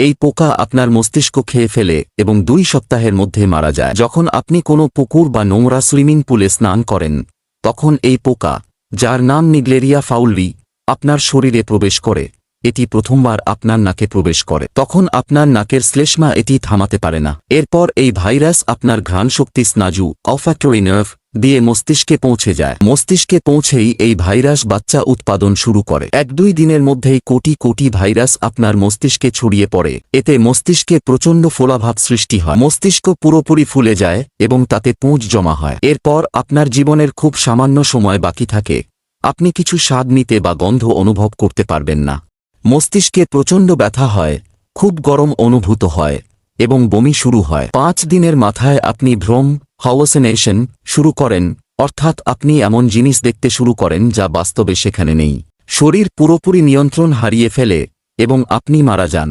এই পোকা আপনার মস্তিষ্ক খেয়ে ফেলে এবং 2 সপ্তাহের মধ্যে মারা যায়। যখন আপনি কোনো পুকুর বা নোংরা সুইমিং পুলে স্নান করেন, তখন এই পোকা, যার নাম নিগ্লেরিয়া ফাউলরি, আপনার শরীরে প্রবেশ করে। এটি প্রথমবার আপনার নাকে প্রবেশ করে, তখন আপনার নাকের শ্লেষ্মা এটি থামাতে পারে না। এরপর এই ভাইরাস আপনার ঘ্রাণশক্তি স্নায়ু অলফ্যাক্টরি নার্ভ দিয়ে মস্তিষ্কে পৌঁছে যায়। মস্তিষ্কে পৌঁছেই এই ভাইরাস বাচ্চা উৎপাদন শুরু করে। 1-2 দিনের মধ্যেই কোটি কোটি ভাইরাস আপনার মস্তিষ্কে ছড়িয়ে পড়ে। এতে মস্তিষ্কে প্রচণ্ড ফোলাভাব সৃষ্টি হয়, মস্তিষ্ক পুরোপুরি ফুলে যায় এবং তাতে পুঁজ জমা হয়। এরপর আপনার জীবনের খুব সামান্য সময় বাকি থাকে। আপনি কিছু স্বাদ নিতে বা গন্ধ অনুভব করতে পারবেন না। মস্তিষ্কে প্রচণ্ড ব্যথা হয়, খুব গরম অনুভূত হয় এবং বমি শুরু হয়। 5 দিনের মাথায় আপনি ভ্রম হ্যালুসিনেশন শুরু করেন, অর্থাৎ আপনি এমন জিনিস দেখতে শুরু করেন যা বাস্তবে সেখানে নেই। শরীর পুরোপুরি নিয়ন্ত্রণ হারিয়ে ফেলে এবং আপনি মারা যান।